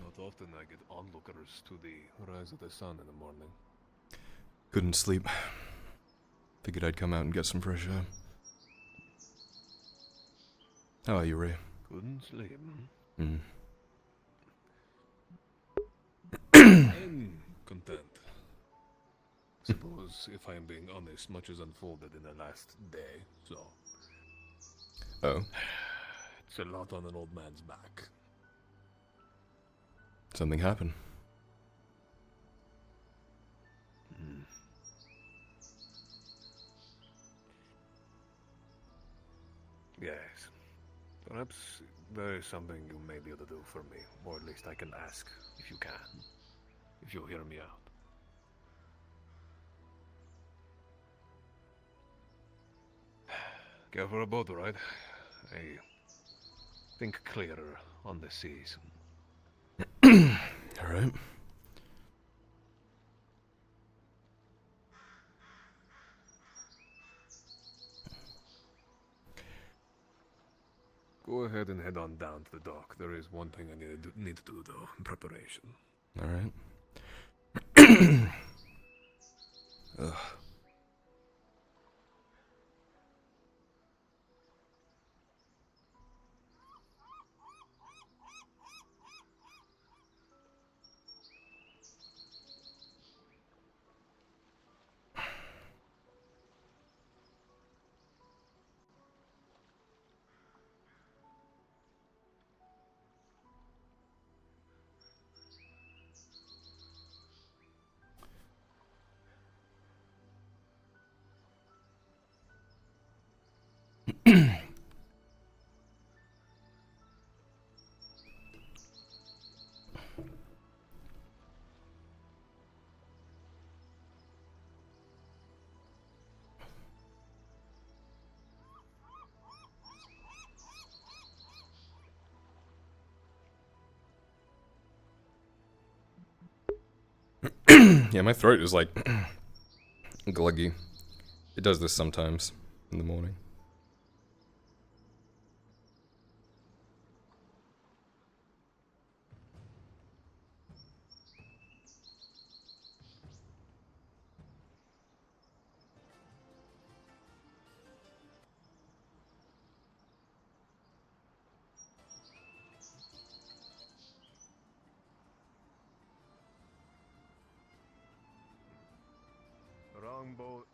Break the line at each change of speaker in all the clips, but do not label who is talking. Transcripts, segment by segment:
Not often I get onlookers to the rise of the sun in the morning.
Couldn't sleep. Figured I'd come out and get some fresh air. How are you, Ray?
Couldn't sleep.
Hmm.
I'm content. Suppose, if I am being honest, much has unfolded in the last day, so...
Oh?
It's a lot on an old man's back.
Something happened.
Yes. Perhaps there is something you may be able to do for me, or at least I can ask, if you can. If you'll hear me out. Care for a boat ride? I think clearer on the seas.
Alright.
Go ahead and head on down to the dock. There is one thing I need to do, though, in preparation.
Alright. Ugh. Yeah, my throat is like gluggy. It does this sometimes in the morning.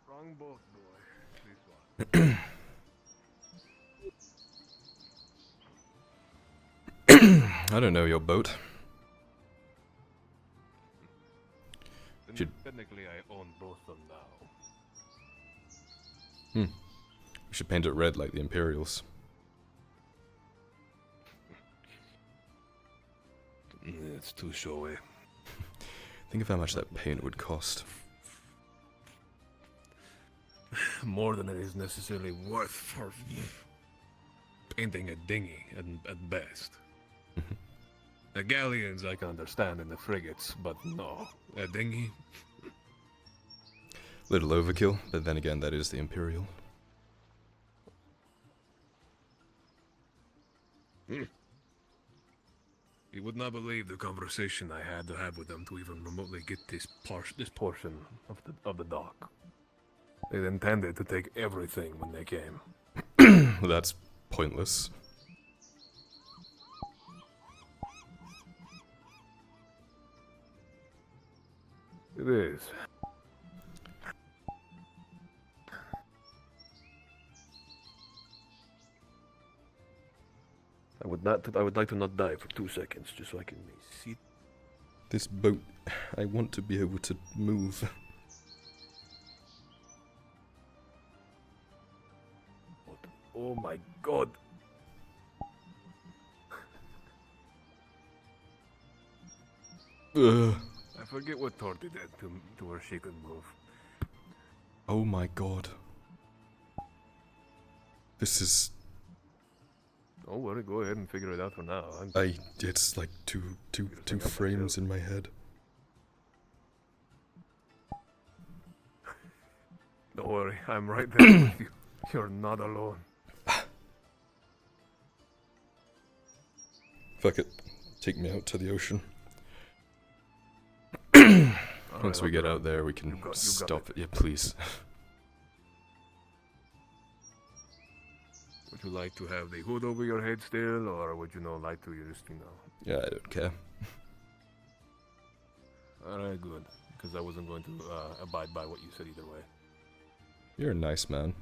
Wrong boat, boy. This one.
I don't know your boat.
Technically, I own both of them now.
We should paint it red like the Imperials.
It's too showy.
Think of how much that paint would cost.
More than it is necessarily worth for painting a dinghy at best. The galleons I can understand and the frigates, but no, a dinghy?
Little overkill, but then again, that is the Imperial.
You would not believe the conversation I had to have with them to even remotely get this portion of the dock. They intended to take everything when they came.
Well, that's pointless.
It is. I would I would like to not die for 2 seconds, just so I can see.
This boat, I want to be able to move.
Oh my god.
Ugh.
I forget what Torty did to where she could move.
Oh my god. This is...
Don't worry, go ahead and figure it out for now.
It's like two frames in my head.
Don't worry, I'm right there with you. You're not alone.
Fuck it. Take me out to the ocean. Once we get out there, we can stop it. Yeah, please.
Would you like to have the hood over your head still, or would you not like to just,
Yeah, I don't care.
Alright, good. Because I wasn't going to abide by what you said either way.
You're a nice man.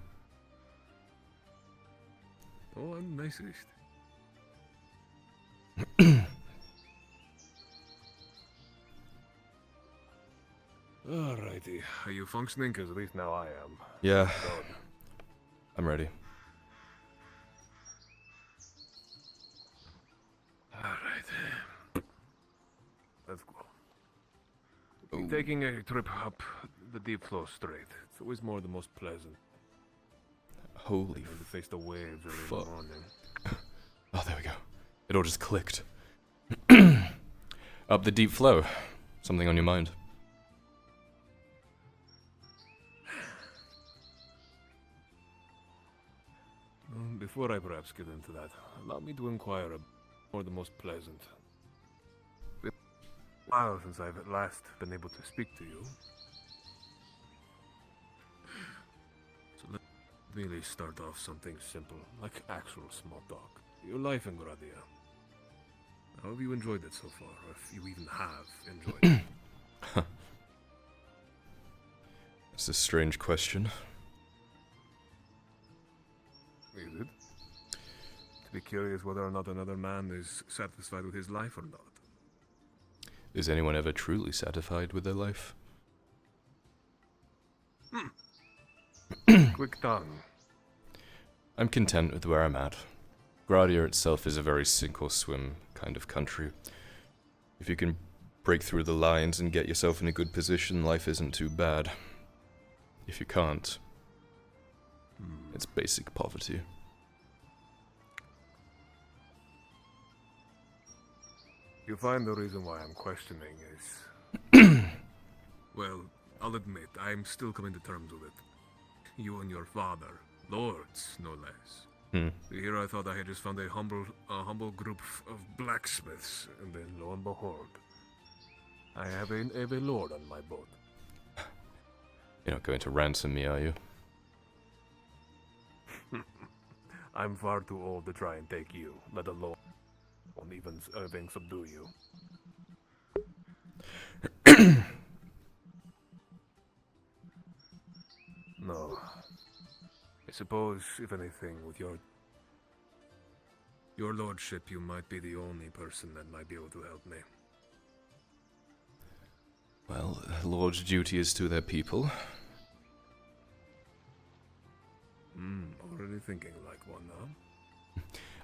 Oh, I'm nicest. Alrighty. Are you functioning? Because at least now I am.
Yeah.
God.
I'm ready.
Alright. Let's go.
Ooh.
Taking a trip up the deep flow strait. It's always more the most pleasant.
Holy
To face the waves early in
fuck.
the morning.
Oh, there we go. It all just clicked. Up the deep flow. Something on your mind?
Before I perhaps get into that, allow me to inquire more the most pleasant. It's been a while since I've at last been able to speak to you. So let's really start off something simple, like actual small talk. Your life in Gradia. How have you enjoyed it so far, or if you even have enjoyed it?
That's a strange question.
Is it? To be curious whether or not another man is satisfied with his life or not.
Is anyone ever truly satisfied with their life?
Quick tongue.
I'm content with where I'm at. Gradia itself is a very sink or swim kind of country. If you can break through the lines and get yourself in a good position, life isn't too bad. If you can't, it's basic poverty.
You find the reason why I'm questioning is... well, I'll admit, I'm still coming to terms with it. You and your father, lords, no less. Here I thought I had just found a humble group of blacksmiths, and then lo and behold, I have a lord on my boat.
You're not going to ransom me, are you?
I'm far too old to try and take you, let alone even subdue you. No. I suppose, if anything, with your lordship, you might be the only person that might be able to help me.
Well, a lord's duty is to their people.
Already thinking like one, huh?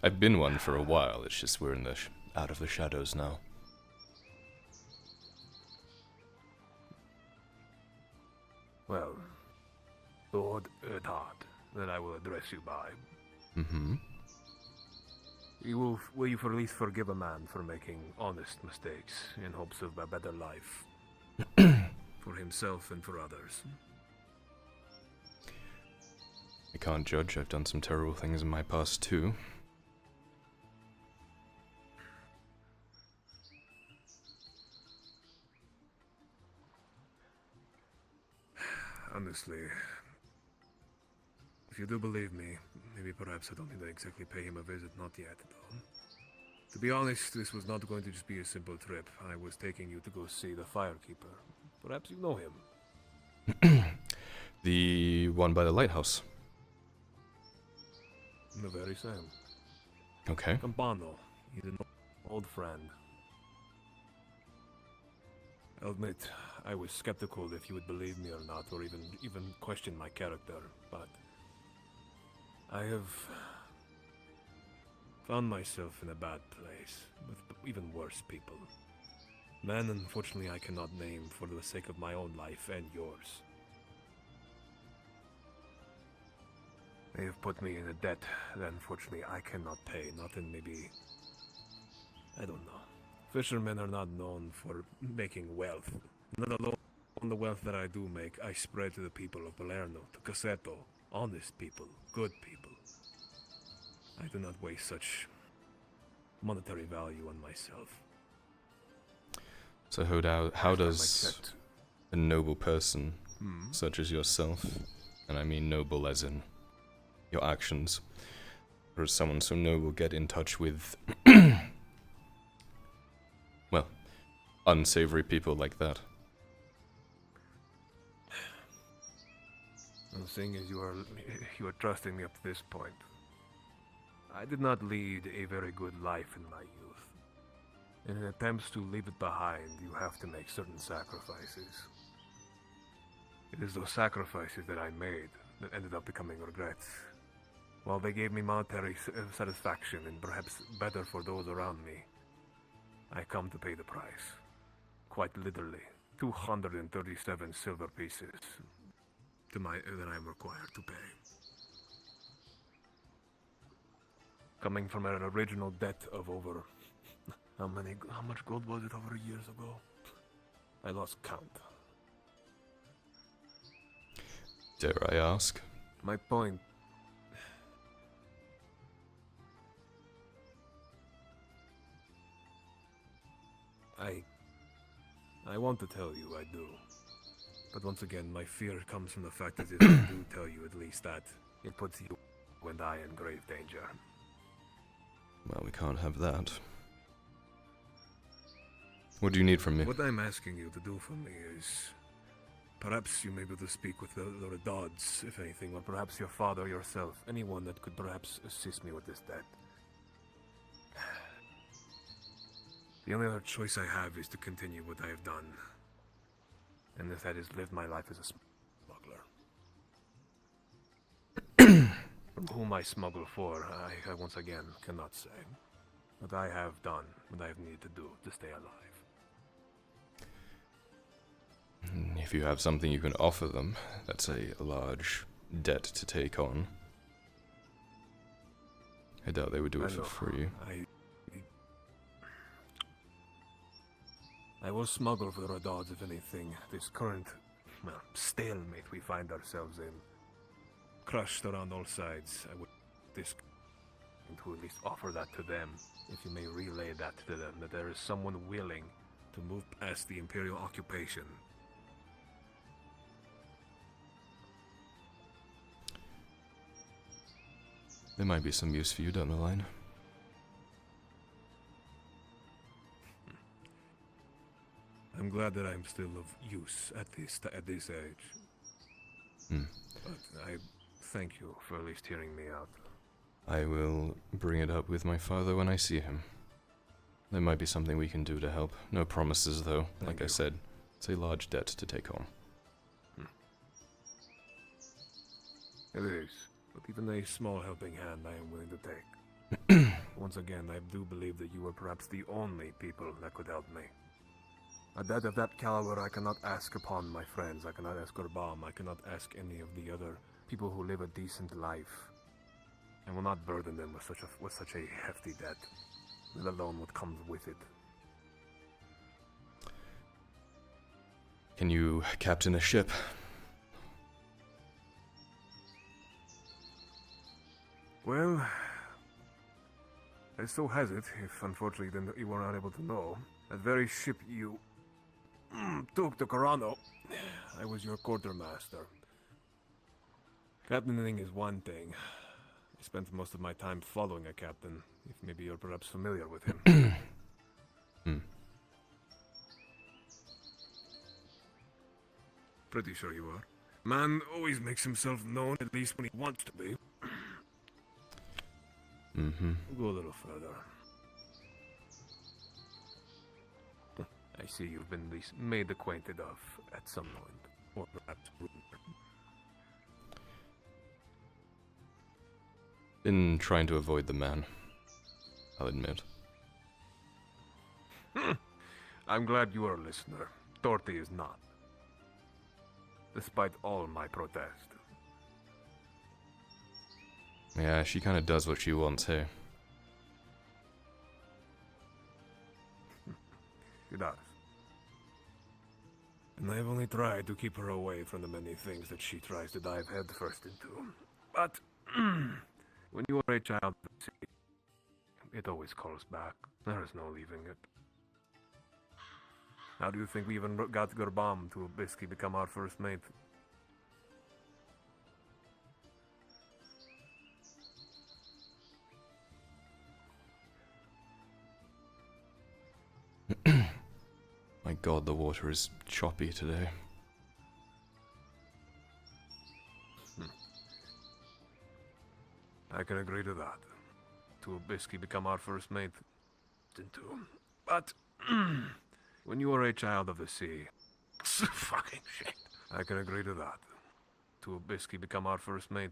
I've been one for a while, it's just we're in the out of the shadows now.
Well, Lord Erdhard, that I will address you by. Will you at least forgive a man for making honest mistakes in hopes of a better life? For himself and for others.
I can't judge, I've done some terrible things in my past too.
Honestly, if you do believe me, maybe perhaps I don't need to exactly pay him a visit, not yet, though. To be honest, this was not going to just be a simple trip. I was taking you to go see the Firekeeper. Perhaps you know him.
The one by the lighthouse.
The very same.
Okay.
Campano. He's an old friend. I'll admit, I was skeptical if you would believe me or not, or even question my character, but I have found myself in a bad place, with even worse people. Men, unfortunately, I cannot name for the sake of my own life and yours. They have put me in a debt that unfortunately I cannot pay, not in maybe... I don't know. Fishermen are not known for making wealth. Not alone the wealth that I do make, I spread to the people of Palermo, to Cassetto, honest people, good people. I do not waste such monetary value on myself.
So how does a noble person, such as yourself, and I mean noble as in your actions, or someone so noble, get in touch with, well, unsavory people like that?
The thing is, you are trusting me up to this point. I did not lead a very good life in my youth. In an attempt to leave it behind, you have to make certain sacrifices. It is those sacrifices that I made that ended up becoming regrets. While they gave me monetary satisfaction and perhaps better for those around me, I come to pay the price. Quite literally, 237 silver pieces that I am required to pay. Coming from an original debt of over... How much gold was it over years ago? I lost count.
Dare I ask?
My point... I want to tell you I do. But once again, my fear comes from the fact that if I do tell you at least that, it puts you and I in grave danger.
Well, we can't have that. What do you need from me?
What I'm asking you to do for me is... Perhaps you may be able to speak with the Dods, if anything, or perhaps your father yourself, anyone that could perhaps assist me with this debt. The only other choice I have is to continue what I have done. And that is live my life as a smuggler. From whom I smuggle for, I once again cannot say. But I have done what I have needed to do to stay alive.
If you have something you can offer them, that's a large debt to take on. I doubt they would do it for free.
I will smuggle for the Dods, if anything. This current, stalemate we find ourselves in. Crushed around all sides, I would to at least offer that to them. If you may relay that to them, that there is someone willing to move past the Imperial occupation.
There might be some use for you down the line.
I'm glad that I'm still of use at this age. But I thank you for at least hearing me out.
I will bring it up with my father when I see him. There might be something we can do to help. No promises, though. Like I said, it's a large debt to take on.
It is, but even a small helping hand I am willing to take. Once again, I do believe that you are perhaps the only people that could help me. A debt of that caliber I cannot ask upon my friends, I cannot ask Urbam, I cannot ask any of the other people who live a decent life. I will not burden them with such a hefty debt, let alone what comes with it.
Can you captain a ship?
Well, it so has it, if unfortunately then you were not able to know, that very ship you took to Corano, I was your quartermaster. Captaining is one thing. I spent most of my time following a captain, if maybe you're perhaps familiar with him. Pretty sure you are. Man always makes himself known, at least when he wants to be. We'll go a little further. I see you've been made acquainted of at some point, or perhaps rumored.
Been trying to avoid the man, I'll admit.
I'm glad you are a listener. Dorothy is not. Despite all my protest.
Yeah, she kinda does what she wants, hey?
She does. And I've only tried to keep her away from the many things that she tries to dive headfirst into. But when you are a child of the sea, it always calls back. There is no leaving it. How do you think we even got Gerbam to basically become our first mate?
My god, the water is choppy today.
I can agree to that. To basically become our first mate. But when you are a child of the sea, fucking shit. I can agree to that. To basically become our first mate.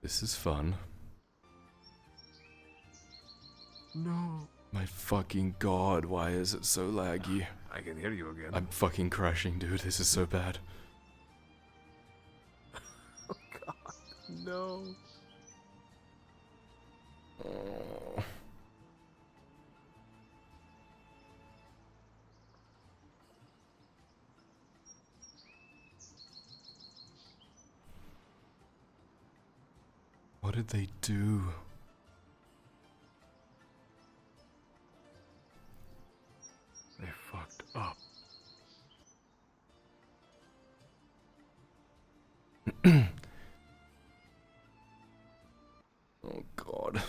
This is fun.
No.
My fucking god, why is it so laggy?
I can hear you again.
I'm fucking crashing, dude. This is so bad.
Oh god, no.
Oh. What did they do?
They fucked up.
Oh god.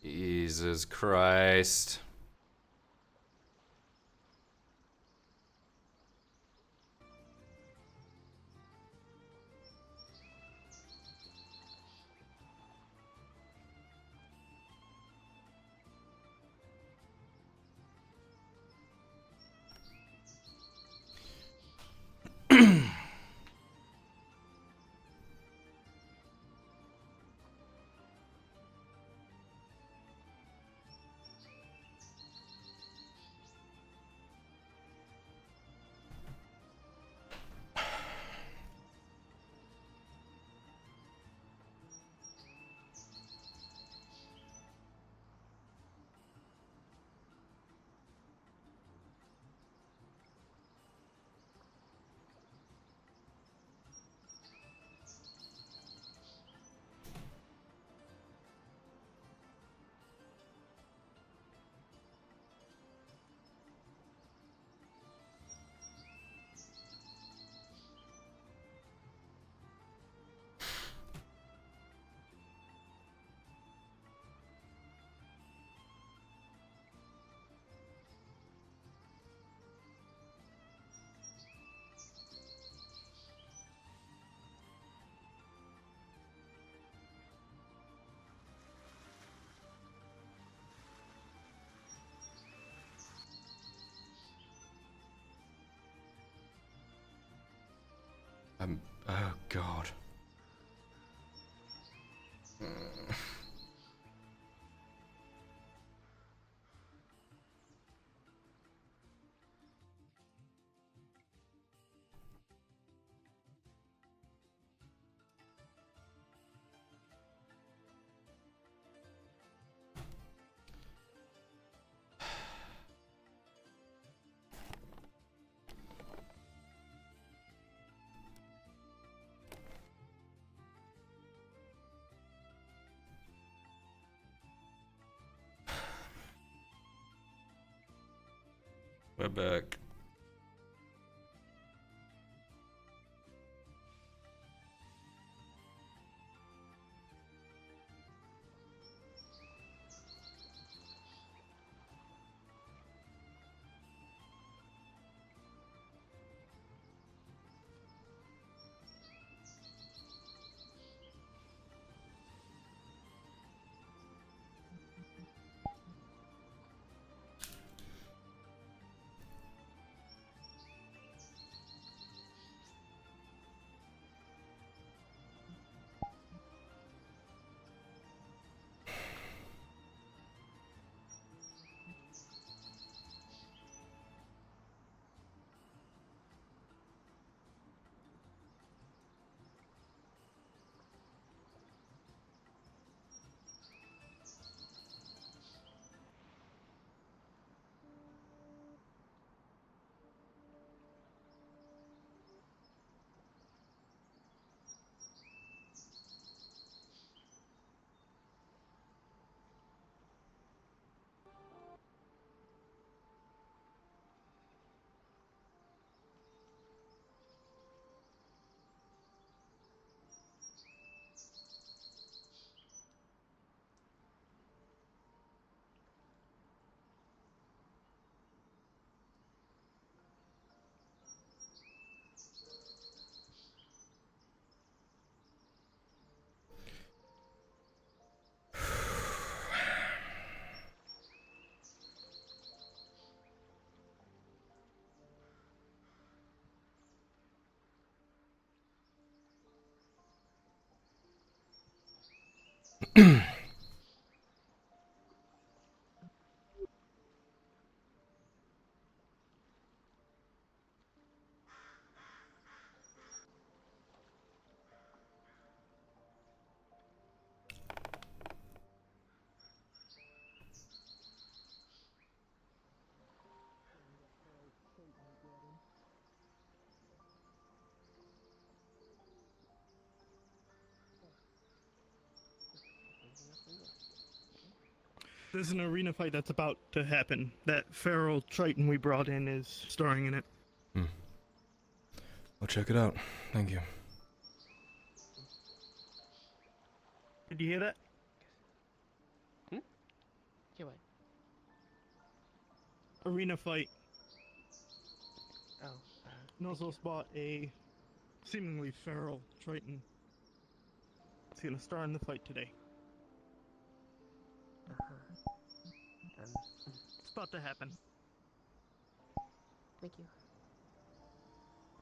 Jesus Christ. Oh God. We're back.
There's an arena fight that's about to happen. That feral Triton we brought in is starring in it.
I'll check it out. Thank you.
Did you hear that?
Yeah, what?
Arena fight.
Oh,
Nuzzles bought a seemingly feral Triton. It's gonna star in the fight today. It's about to happen.
Thank you.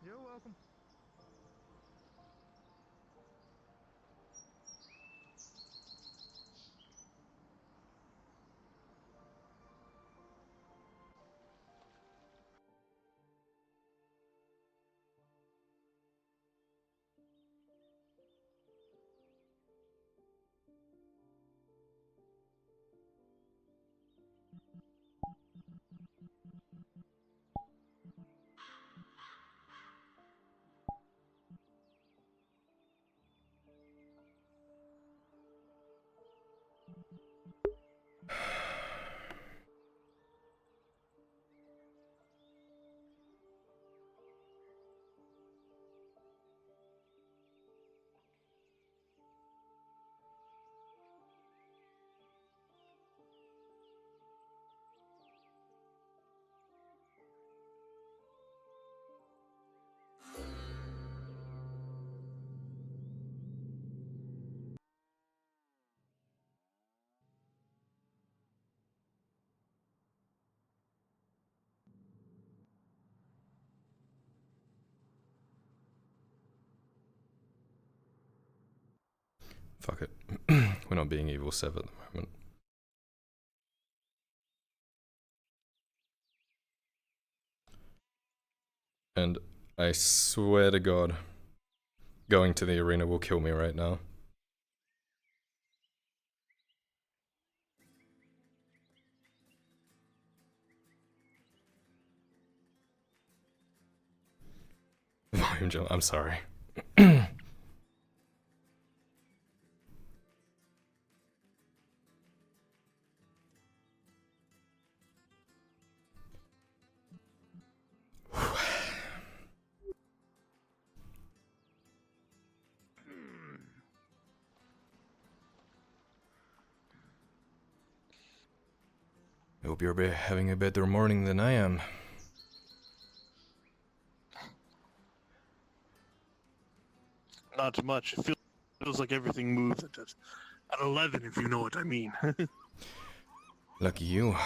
You're welcome.
Fuck it. We're not being evil Sev at the moment. And I swear to God, going to the arena will kill me right now. Volume jump, I'm sorry. I hope you're having a better morning than I am.
Not too much. It feels like everything moves at 11, if you know what I mean.
Lucky you.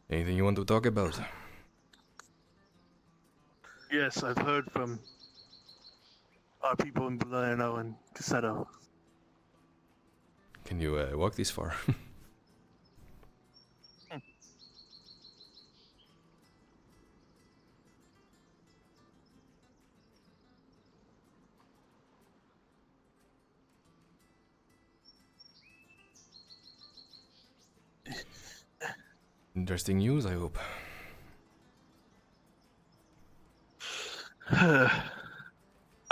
Anything you want to talk about?
Yes, I've heard from our people in Palermo and Cassetto.
Can you walk this far? Interesting news, I hope.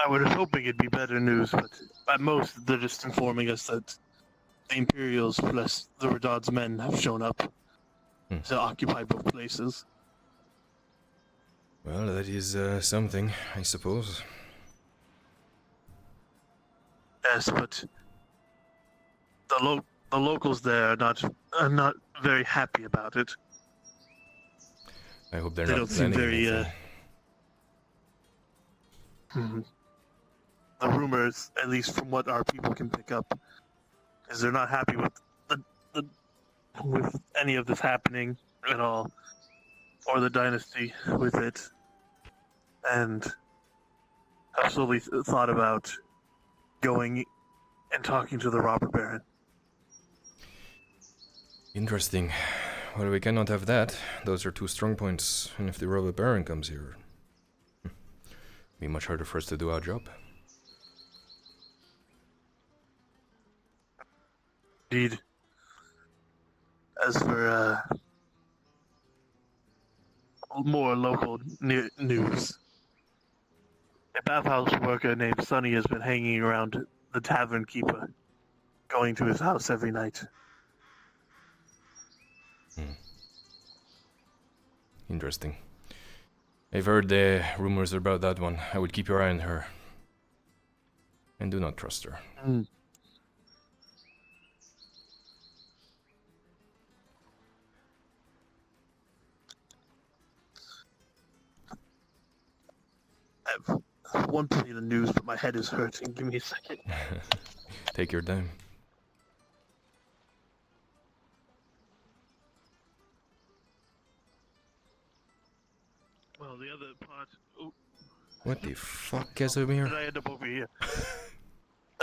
I was hoping it'd be better news, but at most they're just informing us that the Imperials plus the Radad's men have shown up to occupy both places.
Well, that is something, I suppose.
Yes, but the locals there are not very happy about it.
I hope they're
They
not
don't seem
planning
very.
anything.
The rumors, at least from what our people can pick up, is they're not happy with with any of this happening at all, or the dynasty with it, and have slowly thought about going and talking to the robber baron.
Interesting. Well, we cannot have that. Those are two strong points. And if the robber baron comes here, be much harder for us to do our job.
Indeed. As for more local news, a bathhouse worker named Sonny has been hanging around the tavern keeper, going to his house every night.
Interesting. I've heard rumors about that one. I would keep your eye on her. And do not trust her.
I have one piece of news, but my head is hurting. Give me a second.
Take your time.
Well, the other part. Oh,
What the fuck,
how did
Casimir?
I end up over here?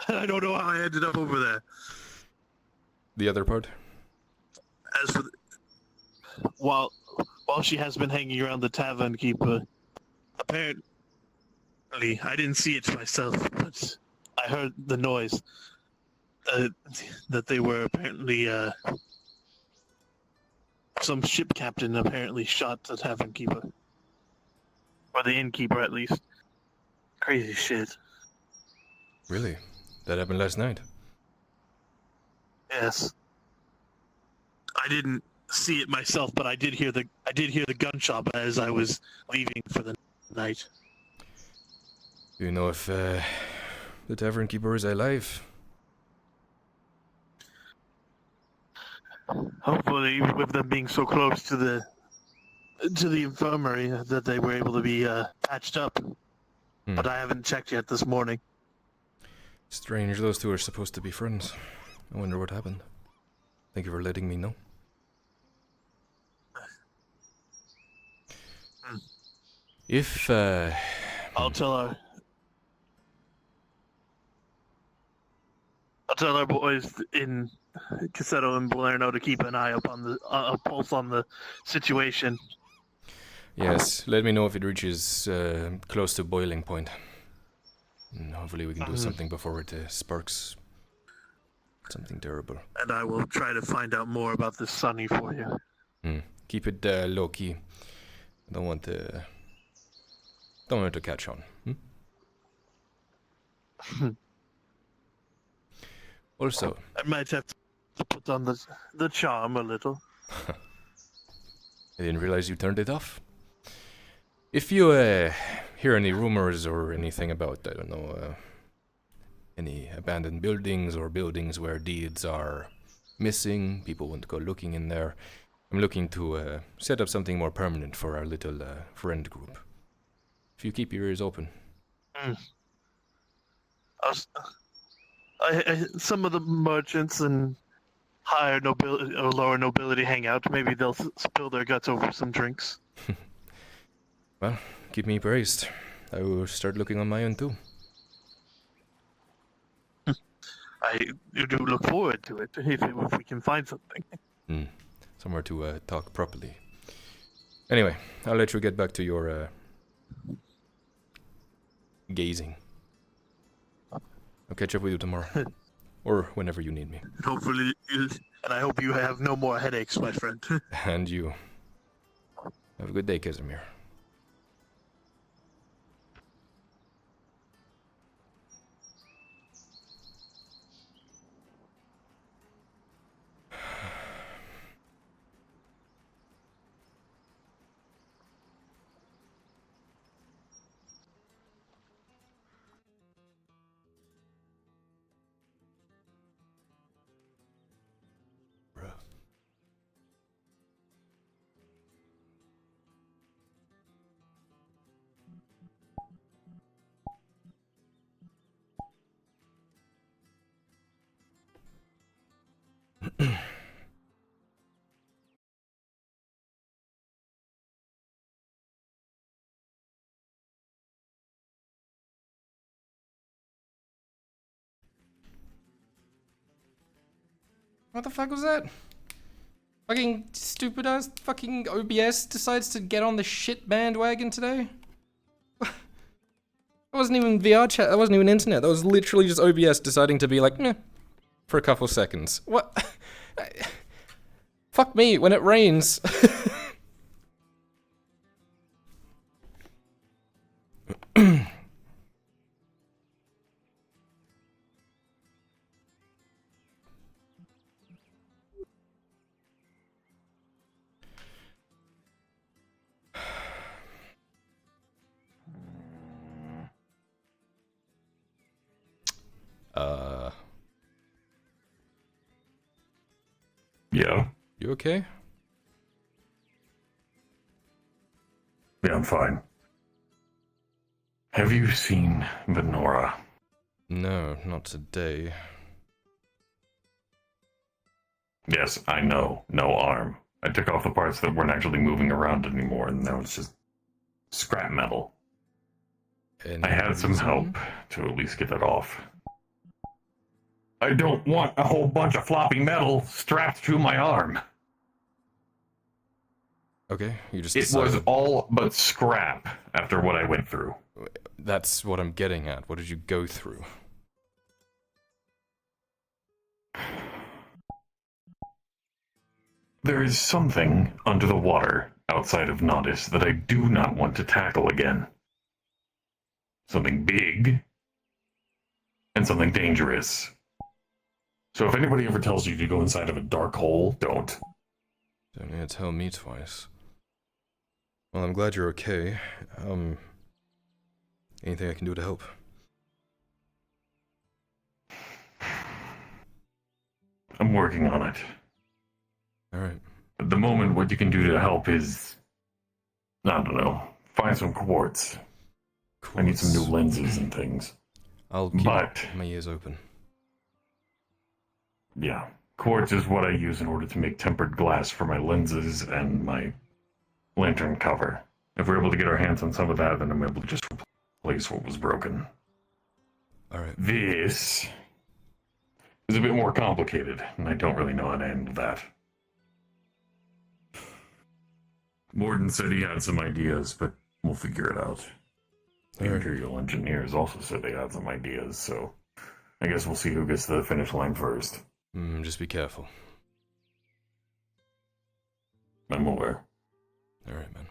I don't know how I ended up over there.
The other part?
As for while she has been hanging around the tavern keeper, apparently I didn't see it myself, but I heard the noise that they were apparently some ship captain apparently shot the tavern keeper, or the innkeeper at least. Crazy shit.
Really? That happened last night?
Yes. I didn't see it myself, but I did hear the gunshot as I was leaving for the night.
Do you know if the tavern keeper is alive?
Hopefully, with them being so close to the infirmary, that they were able to be patched up. But I haven't checked yet this morning.
Strange, those two are supposed to be friends. I wonder what happened. Thank you for letting me know. If,
I'll tell our boys in Cassetto and Balerno to keep an eye up on the a pulse on the situation.
yes, let me know if it reaches close to boiling point. And hopefully we can do something before it sparks something terrible.
And I will try to find out more about this Sunny for you.
Keep it low key. Don't want it to catch on. Also,
I might have to put on the charm a little.
I didn't realize you turned it off. If you hear any rumors or anything about, I don't know, any abandoned buildings or buildings where deeds are missing, people want to go looking in there, I'm looking to set up something more permanent for our little friend group. If you keep your ears open.
Some of the merchants and higher nobility or lower nobility hang out. Maybe they'll spill their guts over some drinks.
Well, keep me praised. I will start looking on my own too.
I do look forward to it if we can find something.
Somewhere to talk properly. Anyway, I'll let you get back to your gazing. I'll catch up with you tomorrow. Or whenever you need me.
Hopefully, and I hope you have no more headaches, my friend.
And you. Have a good day, Casimir. What the fuck was that? Fucking stupid ass fucking OBS decides to get on the shit bandwagon today? That wasn't even VR chat, that wasn't even internet, that was literally just OBS deciding to be like, meh, for a couple seconds. What? Fuck me, when it rains.
Yeah.
You okay?
Yeah, I'm fine. Have you seen Venora?
No, not today.
Yes, I know. No arm. I took off the parts that weren't actually moving around anymore, and that was just scrap metal. I had some help to at least get that off. I don't want a whole bunch of floppy metal strapped to my arm.
Okay, you just
It
decided.
was all but scrap after what I went through.
That's what I'm getting at. What did you go through?
There is something under the water outside of Nautis that I do not want to tackle again. Something big and something dangerous. So if anybody ever tells you to go inside of a dark hole, don't.
Don't need to tell me twice. Well, I'm glad you're okay. Anything I can do to help?
I'm working on it.
Alright.
At the moment, what you can do to help is, I don't know, find some quartz. I need some new lenses and things.
I'll keep
But-
my ears open.
Yeah, quartz is what I use in order to make tempered glass for my lenses and my lantern cover. If we're able to get our hands on some of that, then I'm able to just replace what was broken.
Alright.
This is a bit more complicated, and I don't really know how to handle that. Morden said he had some ideas, but we'll figure it out. The
Alright.
Imperial engineers also said they had some ideas, so I guess we'll see who gets to the finish line first.
Just be careful.
I'm aware.
Alright, man.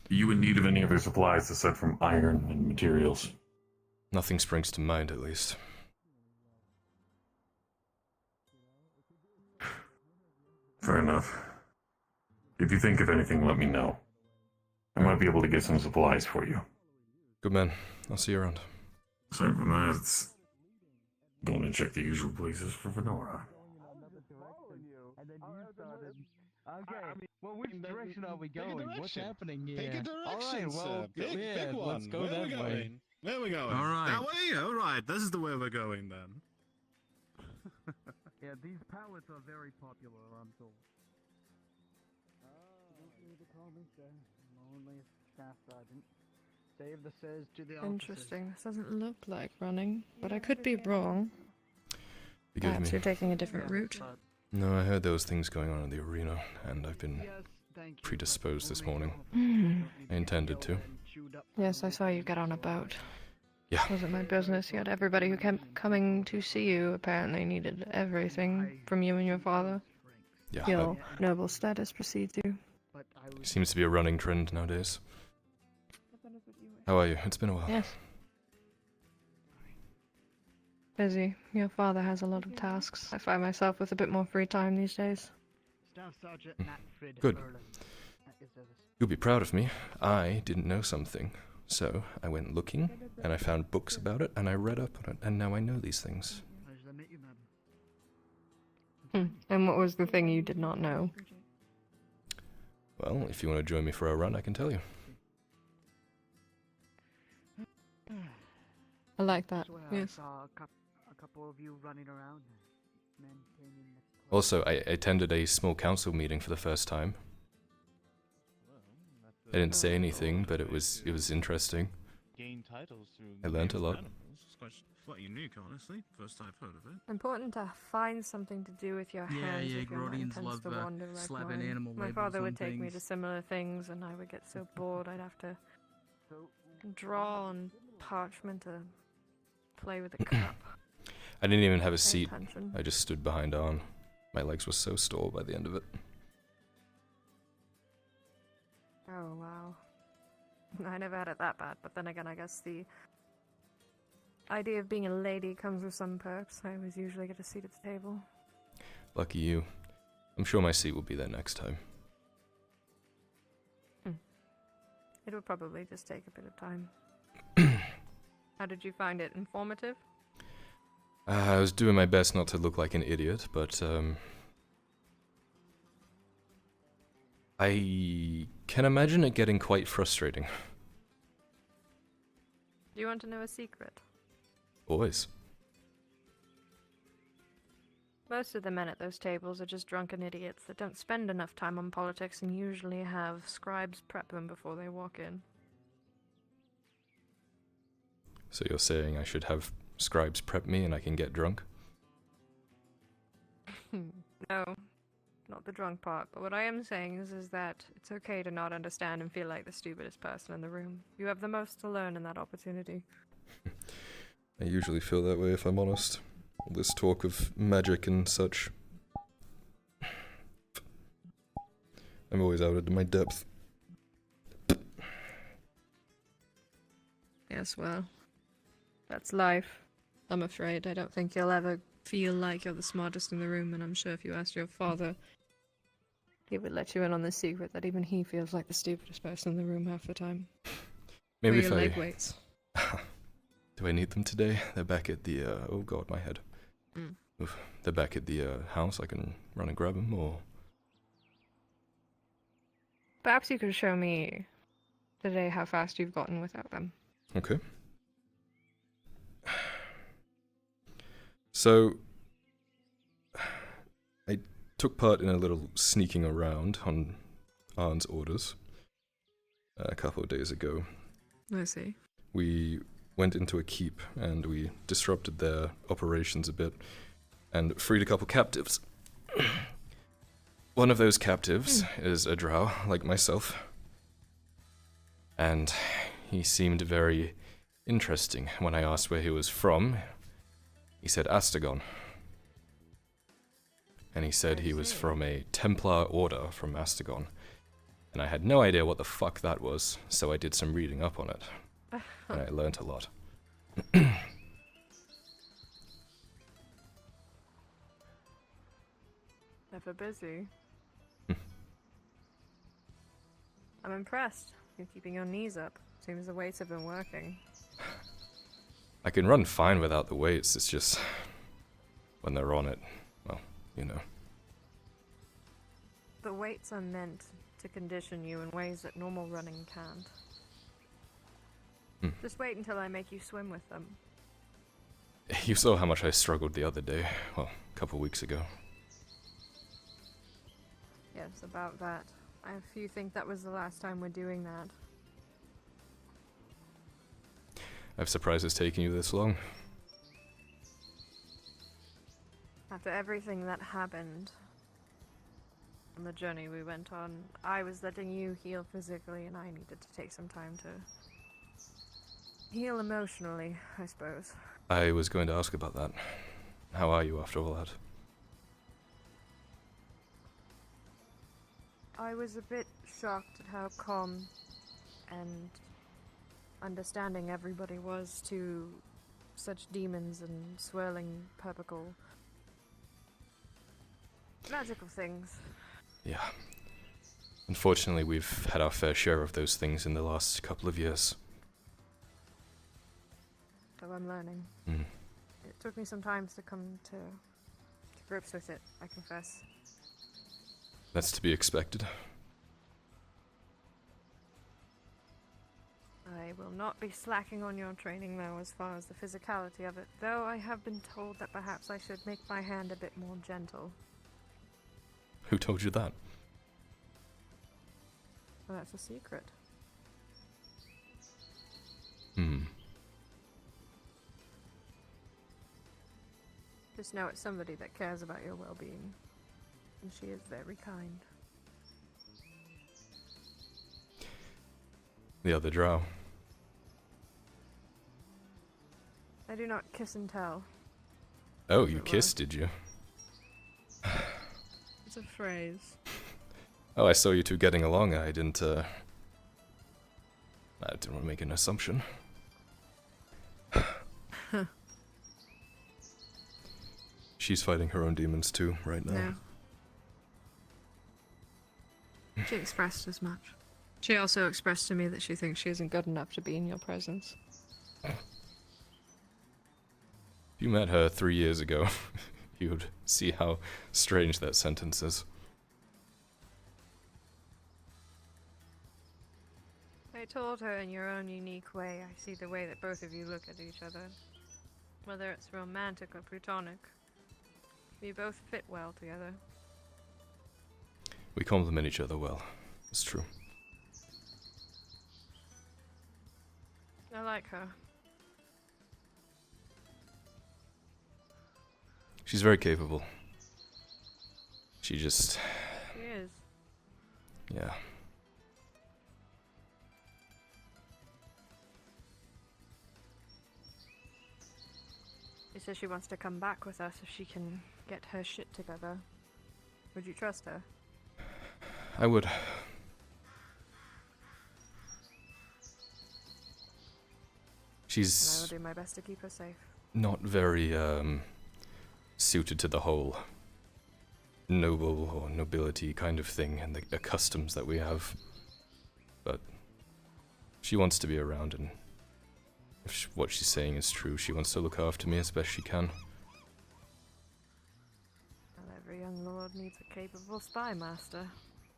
Are you in need of any other supplies aside from iron and materials?
Nothing springs to mind, at least.
Fair enough. If you think of anything, let me know. I might be able to get some supplies for you.
Good man. I'll see you around.
Aside from that, it's going to check the usual places for Venora.
Okay, well, which direction are we
Pick a
going? What's
direction.
happening here?
Pick a direction,
Alright, well,
sir. Pick
yeah,
one.
let's go
Where
that
are we
way.
going? Where are we going?
All right.
That way? All right. This is the way we're going then.
Yeah, these pallets are very popular, I'm told. Only staff sergeant. Save the says to the officers.
Interesting. This doesn't look like running, but I could be wrong.
Forgive
Perhaps
me.
you're taking a different route.
No, I heard there was things going on in the arena, and I've been
Yes, thank you,
predisposed this morning.
Hmm.
I intended to.
Yes, I saw you get on a boat.
Yeah.
Wasn't my business yet. Everybody who kept coming to see you apparently needed everything from you and your father.
Yeah,
Your noble status precedes you.
it seems to be a running trend nowadays. How are you? It's been a while.
Yes. Busy. Your father has a lot of tasks. I find myself with a bit more free time these days.
Staff Sergeant Manfred
Good.
Erlen. That is a-
You'll be proud of me. I didn't know something. So I went looking, and I found books about it, and I read up on it, and now I know these things.
Pleasure to meet you, madam.
And what was the thing you did not know?
Well, if you want to join me for a run, I can tell you.
I like that.
Swear
Yes.
I saw a couple of you running around. Maintaining the
Also, I attended a small council meeting for the first time. I didn't say anything, but it was interesting.
Gain titles through
I learnt a lot.
It's quite unique, honestly. First I've heard of it.
Important to find something to do with your
Yeah,
hands
yeah,
if your mind
Grodians
tends
love,
to wander like
slapping
mine.
animal
My
labels
father
on
would take me to
things.
similar things and I would get so bored I'd have to
So,
draw on parchment to play with a cup.
I didn't even have a
Pay
seat.
attention.
I just stood behind Arn. My legs were so sore by the end of it.
Oh wow. I never had it that bad, but then again I guess the idea of being a lady comes with some perks. I always usually get a seat at the table.
Lucky you. I'm sure my seat will be there next time.
It would probably just take a bit of time. How did you find it? Informative?
I was doing my best not to look like an idiot, but I can imagine it getting quite frustrating.
Do you want to know a secret?
Always.
Most of the men at those tables are just drunken idiots that don't spend enough time on politics and usually have scribes prep them before they walk in.
So you're saying I should have scribes prep me and I can get drunk?
No, not the drunk part. But what I am saying is that it's okay to not understand and feel like the stupidest person in the room. You have the most to learn in that opportunity.
I usually feel that way if I'm honest. All this talk of magic and such. I'm always out of my depth.
Yes, well, that's life. I'm afraid. I don't think you'll ever feel like you're the smartest in the room, and I'm sure if you asked your father, he would let you in on the secret that even he feels like the stupidest person in the room half the time.
Maybe
Or
if
your
I...
leg weights.
Do I need them today? They're back at the, oh god, my head.
Mm.
Oof. They're back at the house. I can run and grab them, or...
Perhaps you could show me today how fast you've gotten without them.
Okay. So, I took part in a little sneaking around on Arn's orders. a couple of days ago.
I see.
We went into a keep and we disrupted their operations a bit and freed a couple captives. One of those captives is a drow, like myself. And he seemed very interesting. When I asked where he was from, he said Astagon. And he said he was from a Templar order from Astagon. And I had no idea what the fuck that was, so I did some reading up on it. And I learnt a lot.
Never busy. I'm impressed. You're keeping your knees up. Seems the weights have been working.
I can run fine without the weights, it's just when they're on it, well, you know.
The weights are meant to condition you in ways that normal running can't. Just wait until I make you swim with them.
You saw how much I struggled the other day, well, a couple weeks ago.
Yes, about that. If you think that was the last time we're doing that.
I'm surprised it's taking you this long.
After everything that happened on the journey we went on, I was letting you heal physically and I needed to take some time to heal emotionally, I suppose.
I was going to ask about that. How are you after all that?
I was a bit shocked at how calm and understanding everybody was to such demons and swirling purple magical things.
Yeah. Unfortunately, we've had our fair share of those things in the last couple of years.
So I'm learning. It took me some time to come to grips with it, I confess.
That's to be expected.
I will not be slacking on your training though as far as the physicality of it, though I have been told that perhaps I should make my hand a bit more gentle.
Who told you that?
Well, that's a secret. Just know it's somebody that cares about your well-being. And she is very kind.
The other drow.
I do not kiss and tell.
Oh, you kissed, did you?
It's a phrase.
Oh, I saw you two getting along. I didn't want to make an assumption. She's fighting her own demons too, right now.
No. She expressed as much. She also expressed to me that she thinks she isn't good enough to be in your presence.
If you met her 3 years ago, you would see how strange that sentence is.
I told her in your own unique way, I see the way that both of you look at each other. Whether it's romantic or platonic. We both fit well together.
We complement each other well. It's true.
I like her.
She's very capable. She just...
She is.
Yeah.
She says she wants to come back with us if she can get her shit together. Would you trust her?
I would.
And I
She's
will do my best to keep her safe.
not very, suited to the whole noble or nobility kind of thing and the customs that we have. But she wants to be around, and if what she's saying is true, she wants to look after me as best she can.
Well, every young lord needs a capable spy master.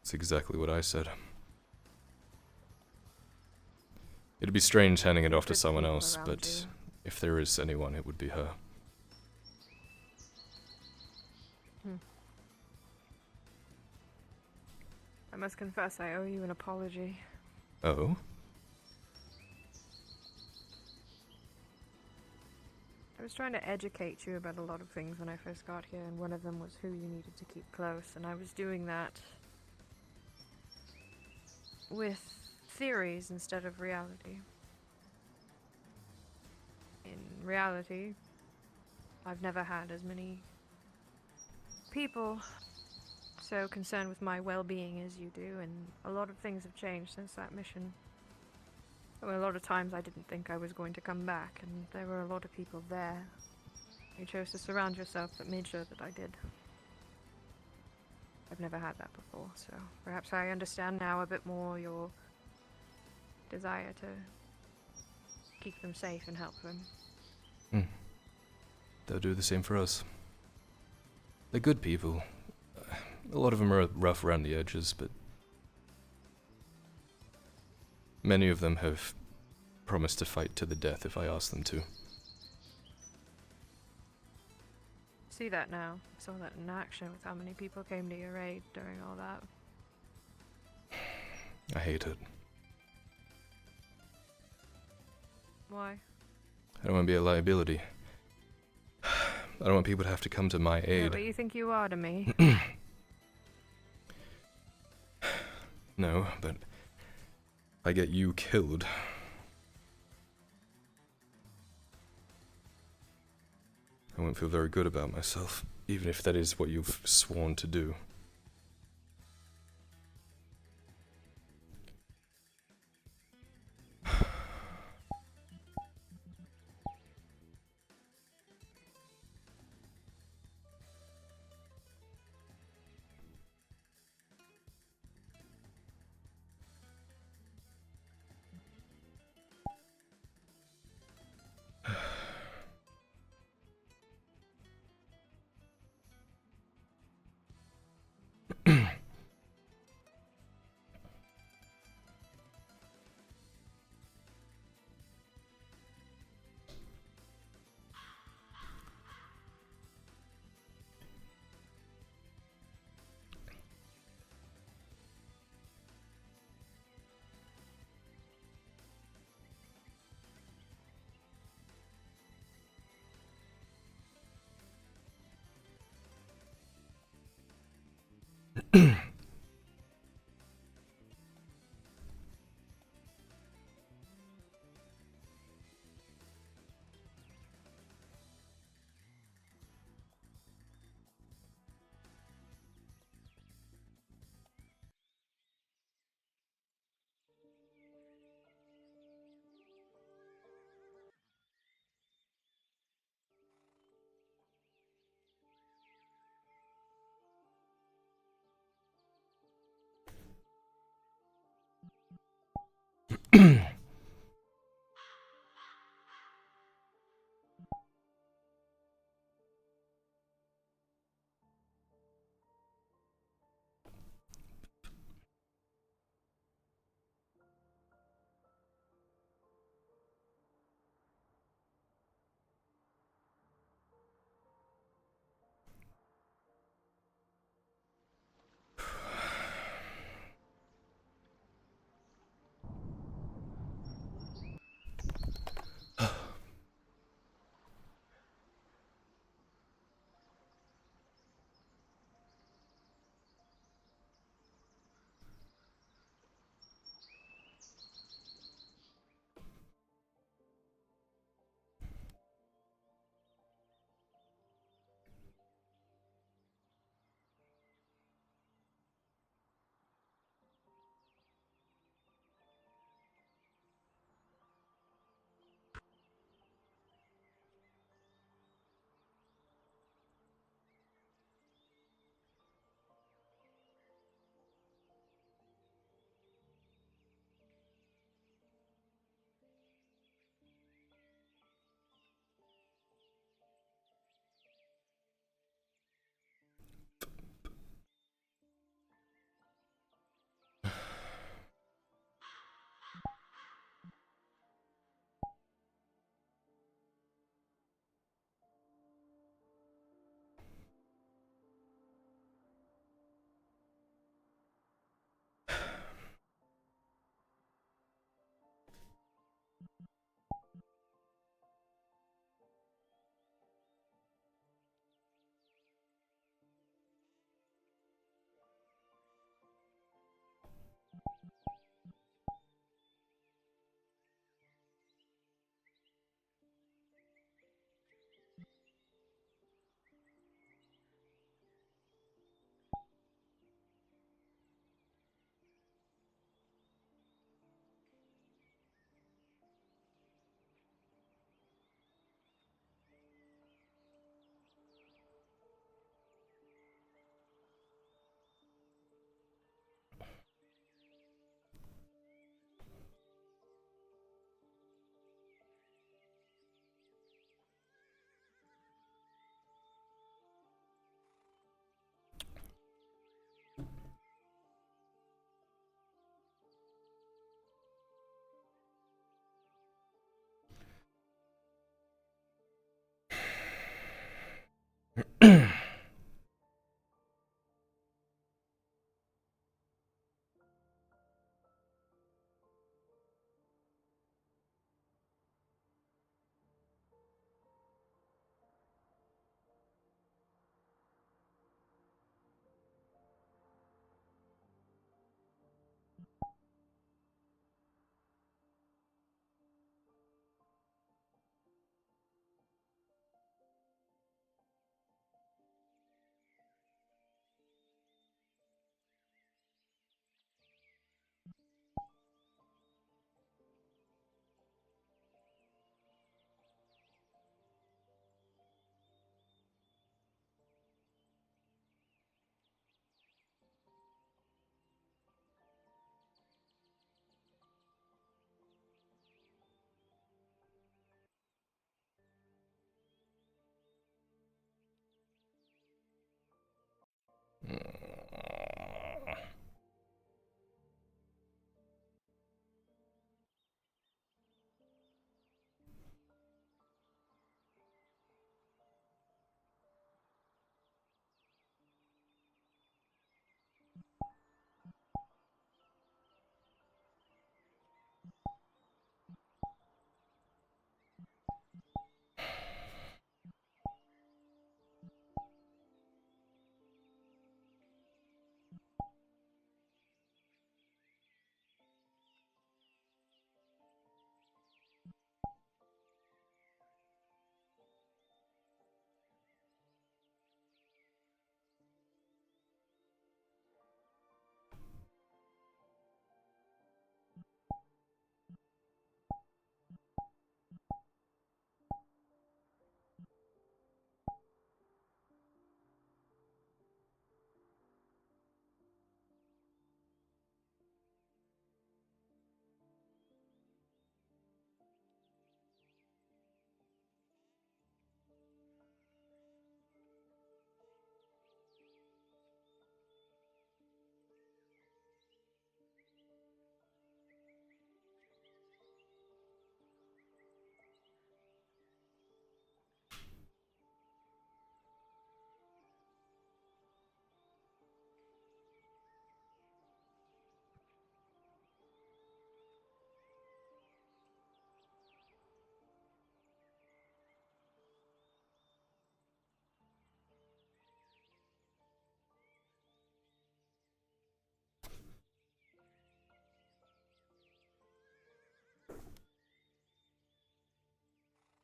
That's exactly what I said. It'd be strange handing it off to
Good
someone
people
else,
around
but
you.
if there is anyone, it would be her.
I must confess I owe you an apology.
Oh?
I was trying to educate you about a lot of things when I first got here, and one of them was who you needed to keep close, and I was doing that with theories instead of reality. In reality, I've never had as many people so concerned with my well-being as you do, and a lot of things have changed since that mission. There were a lot of times I didn't think I was going to come back, and there were a lot of people there. You chose to surround yourself that made sure that I did. I've never had that before, so perhaps I understand now a bit more your desire to keep them safe and help them.
They'll do the same for us. They're good people. A lot of them are rough around the edges, but many of them have promised to fight to the death if I ask them to.
See that now. I saw that in action with how many people came to your aid during all that.
I hate it.
Why?
I don't want to be a liability. I don't want people to have to come to my
Is that
aid.
what you think you are to me?
No, but if I get you killed, I won't feel very good about myself, even if that is what you've sworn to do.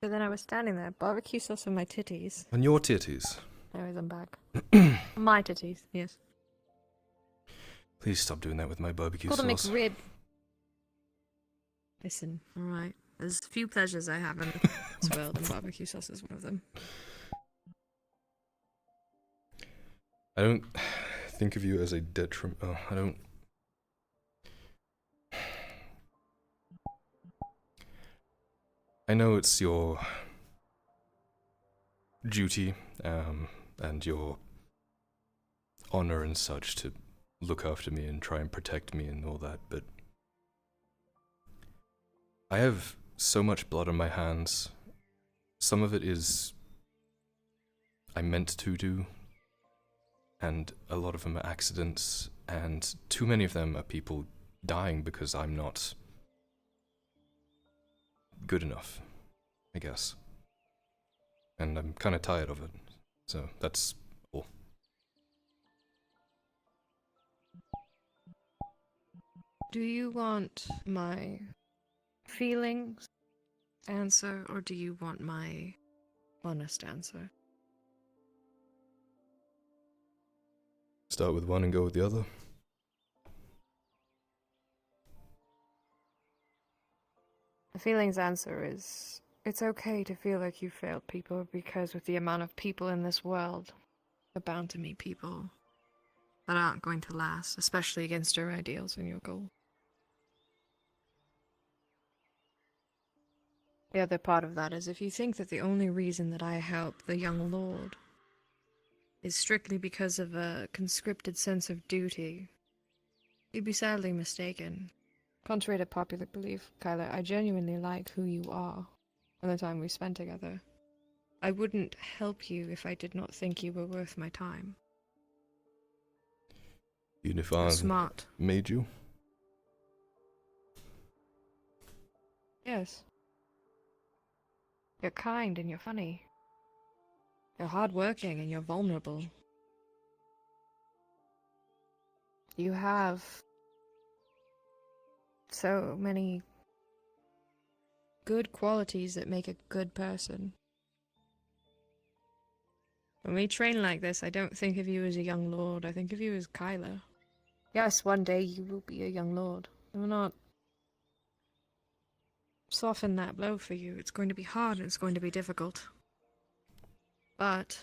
So then I was standing there, barbecue sauce on my titties.
On your titties.
Anyways, I'm back. My titties, yes.
Please stop doing that with my barbecue
Called a
sauce.
McRib. Listen, alright. There's a few pleasures I have in this world, and barbecue sauce is one of them.
I don't think of you as a detriment. Oh, I don't. I know it's your duty and your honor and such to look after me and try and protect me and all that, but I have so much blood on my hands. Some of it is I meant to do, and a lot of them are accidents, and too many of them are people dying because I'm not good enough, I guess. And I'm kind of tired of it, so that's all.
Do you want my feelings answer, or do you want my honest answer?
Start with one and go with the other.
The feelings answer is, it's okay to feel like you failed people, because with the amount of people in this world, you're bound to meet people that aren't going to last, especially against your ideals and your goals. The other part of that is, if you think that the only reason that I help the young lord is strictly because of a conscripted sense of duty, you'd be sadly mistaken. Contrary to popular belief, Kyler, I genuinely like who you are and the time we spent together. I wouldn't help you if I did not think you were worth my time.
Even if
You're
I
smart.
made you?
Yes. You're kind and you're funny. You're hardworking and you're vulnerable. You have so many good qualities that make a good person. When we train like this, I don't think of you as a young lord. I think of you as Kyler. Yes, one day you will be a young lord. I will not soften that blow for you. It's going to be hard and it's going to be difficult. But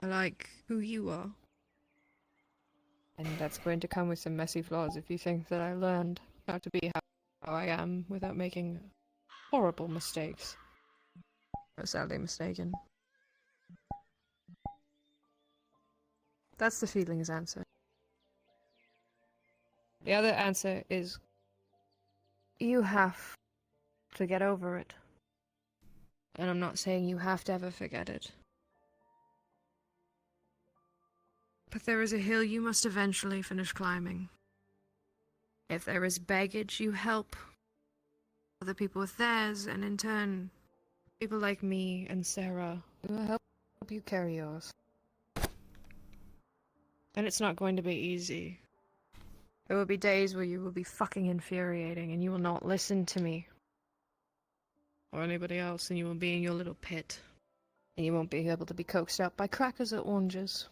I like who you are. And that's going to come with some messy flaws if you think that I learned how to be how I am without making horrible mistakes. Or sadly mistaken. That's the feelings answer. The other answer is, you have to get over it. And I'm not saying you have to ever forget it. But there is a hill you must eventually finish climbing. If there is baggage, you help other people with theirs, and in turn, people like me and Sarah will help you carry yours. And it's not going to be easy. There will be days where you will be fucking infuriating and you will not listen to me or anybody else, and you will be in your little pit. And you won't be able to be coaxed out by crackers or oranges.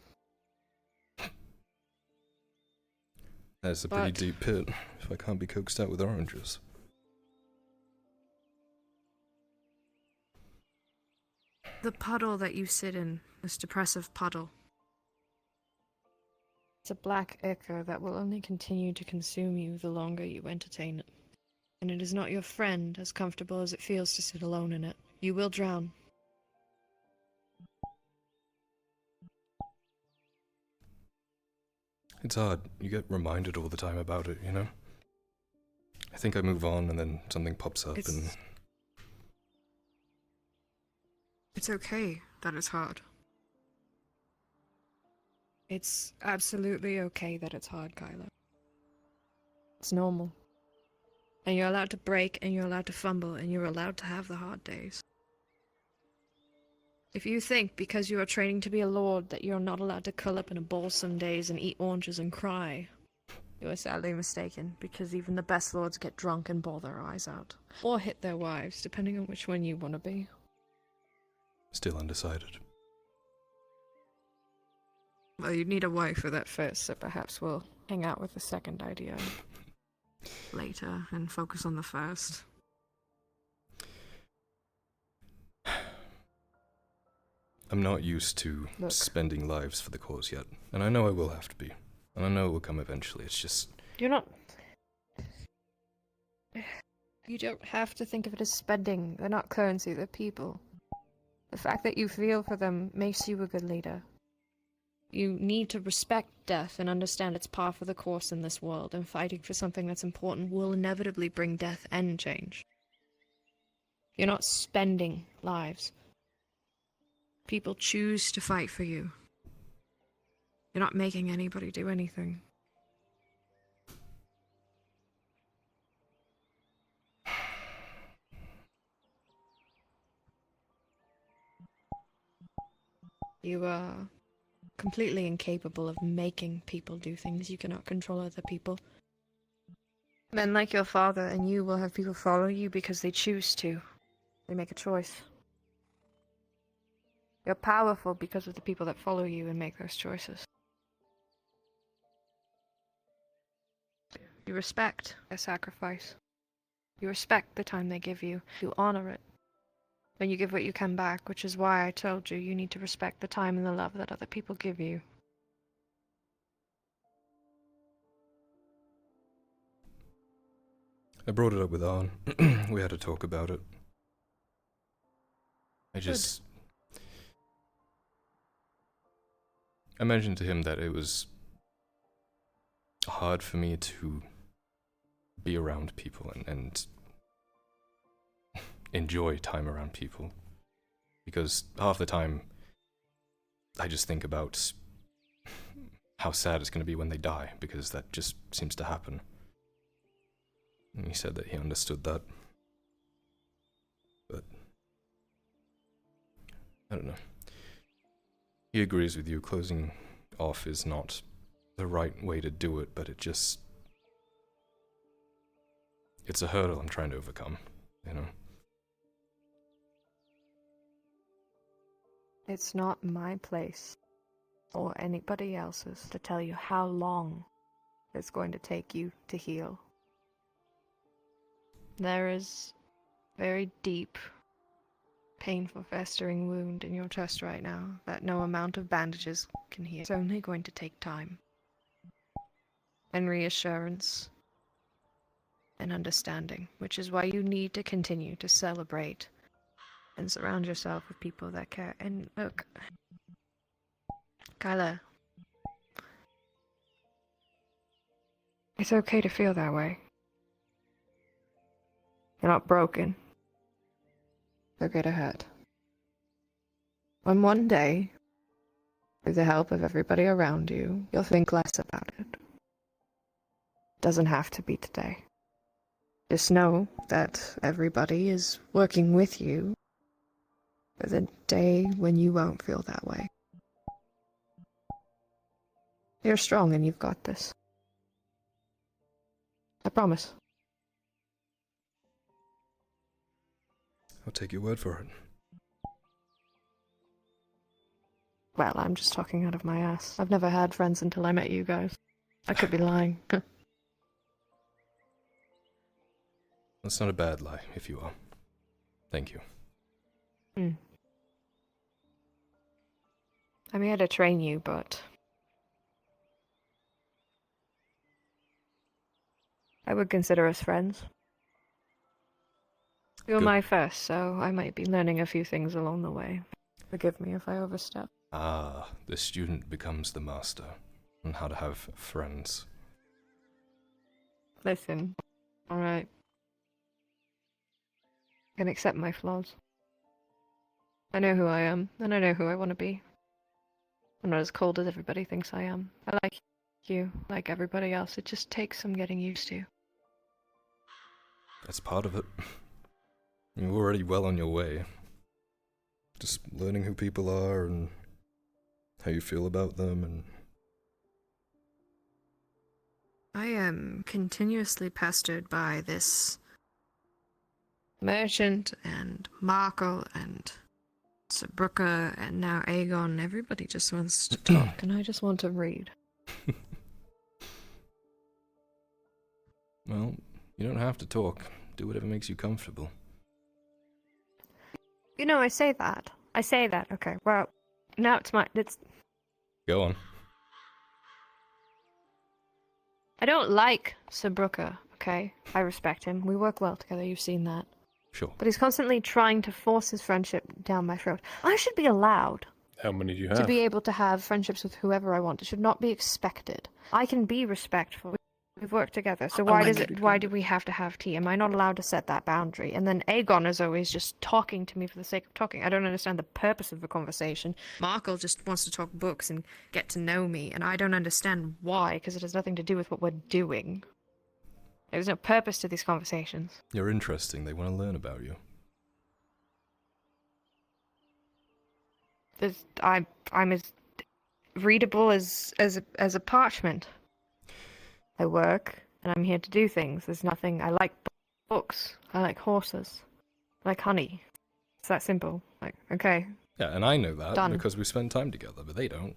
That's a pretty deep pit, if I can't be coaxed out with oranges.
The puddle that you sit in, this depressive puddle, it's a black ichor that will only continue to consume you the longer you entertain it. And it is not your friend, as comfortable as it feels to sit alone in it. You will drown.
It's hard. You get reminded all the time about it, you know? I think I move on and then something pops up and...
It's okay that it's hard. It's absolutely okay that it's hard, Kyla. It's normal. And you're allowed to break, and you're allowed to fumble, and you're allowed to have the hard days. If you think, because you are training to be a lord, that you're not allowed to curl up in a ball some days and eat oranges and cry, You are sadly mistaken, because even the best lords get drunk and bawl their eyes out. Or hit their wives, depending on which one you want to be.
Still undecided.
Well, you'd need a wife for that first, so perhaps we'll hang out with the second idea later and focus on the first.
I'm not used to spending lives for the cause yet, and I know I will have to be. And I know it will come eventually, it's just...
You're not... You don't have to think of it as spending. They're not currency, they're people. The fact that you feel for them makes you a good leader. You need to respect death and understand it's par for the course in this world, and fighting for something that's important will inevitably bring death and change. You're not spending lives. People choose to fight for you. You're not making anybody do anything. You are completely incapable of making people do things. You cannot control other people. Men like your father and you will have people follow you because they choose to. They make a choice. You're powerful because of the people that follow you and make those choices. You respect their sacrifice. You respect the time they give you. You honor it. And you give what you can back, which is why I told you you need to respect the time and the love that other people give you.
I brought it up with Arn. We had a talk about it. I mentioned to him that it was hard for me to be around people and enjoy time around people. Because half the time, I just think about how sad it's going to be when they die, because that just seems to happen. And he said that he understood that. But I don't know. He agrees with you, closing off is not the right way to do it, but it's a hurdle I'm trying to overcome, you know?
It's not my place, or anybody else's, to tell you how long it's going to take you to heal. There is a very deep, painful, festering wound in your chest right now that no amount of bandages can heal. It's only going to take time. And reassurance. And understanding, which is why you need to continue to celebrate and surround yourself with people that care. And look, Kyla, it's okay to feel that way. You're not broken. It's okay to hurt. And one day, with the help of everybody around you, you'll think less about it. Doesn't have to be today. Just know that everybody is working with you for the day when you won't feel that way. You're strong and you've got this. I promise.
I'll take your word for it.
Well, I'm just talking out of my ass. I've never had friends until I met you guys. I could be lying.
That's not a bad lie, if you are. Thank you.
I'm here to train you, but I would consider us friends. You're
Good.
my first, so I might be learning a few things along the way. Forgive me if I overstep.
Ah, the student becomes the master, on how to have friends.
Listen, alright. I can accept my flaws. I know who I am, and I know who I want to be. I'm not as cold as everybody thinks I am. I like you, like everybody else. It just takes some getting used to.
That's part of it. You're already well on your way. Just learning who people are and how you feel about them and...
I am continuously pestered by this merchant and Markle and Sir Brooker and now Aegon. Everybody just wants to talk, and I just want to read.
Well, you don't have to talk. Do whatever makes you comfortable.
You know, I say that. Okay, well, now it's...
Go on.
I don't like Sir Brooker, okay? I respect him. We work well together, you've seen that.
Sure.
But he's constantly trying to force his friendship down my throat. I should be allowed
How many do you
to
have?
be able to have friendships with whoever I want. It should not be expected. I can be respectful. We've worked together, so why do we have to have tea? Am I not allowed to set that boundary? And then Aegon is always just talking to me for the sake of talking. I don't understand the purpose of the conversation. Markle just wants to talk books and get to know me, and I don't understand why, because it has nothing to do with what we're doing. There's no purpose to these conversations.
You're interesting. They want to learn about you.
I'm as readable as a parchment. I work, and I'm here to do things. There's nothing... I like books. I like horses. I like honey. It's that simple. Like, okay.
Yeah, and I know that
Done.
because we spend time together, but they don't.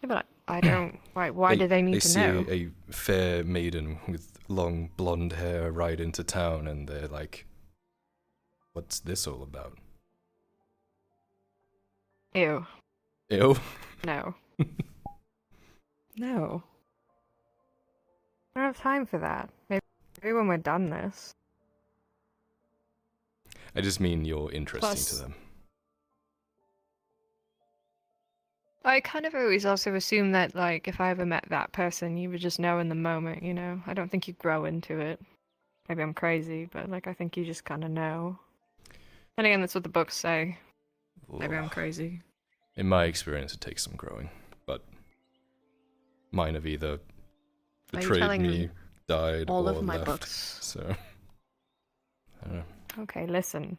Yeah, but I don't... Why do they need to know?
They see a fair maiden with long blonde hair ride into town, and they're like, what's this all about?
Ew.
Ew.
No. No. I don't have time for that. Maybe when we're done this.
I just mean you're interesting
Plus-
to them.
I kind of always also assume that, like, if I ever met that person, you would just know in the moment, you know? I don't think you grow into it. Maybe I'm crazy, but, like, I think you just kind of know. And again, that's what the books say. Maybe I'm crazy.
In my experience, it takes some growing, but mine have either
Are you
betrayed
telling
me, died,
all
or
of my
left.
books?
So, I don't know.
Okay, listen.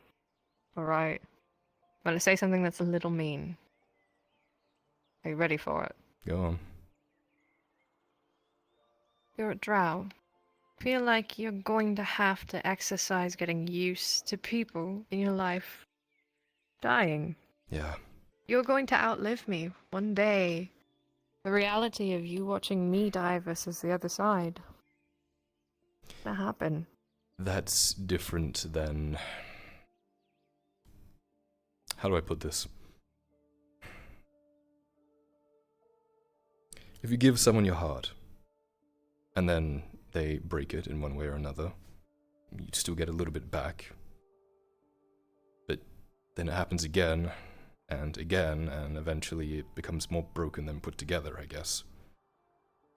Alright. I'm gonna say something that's a little mean. Are you ready for it?
Go on.
You're a drow. Feel like you're going to have to exercise getting used to people in your life dying.
Yeah.
You're going to outlive me one day. The reality of you watching me die versus the other side. It's gonna happen.
That's different than... How do I put this? If you give someone your heart, and then they break it in one way or another, you still get a little bit back. But then it happens again, and eventually it becomes more broken than put together, I guess.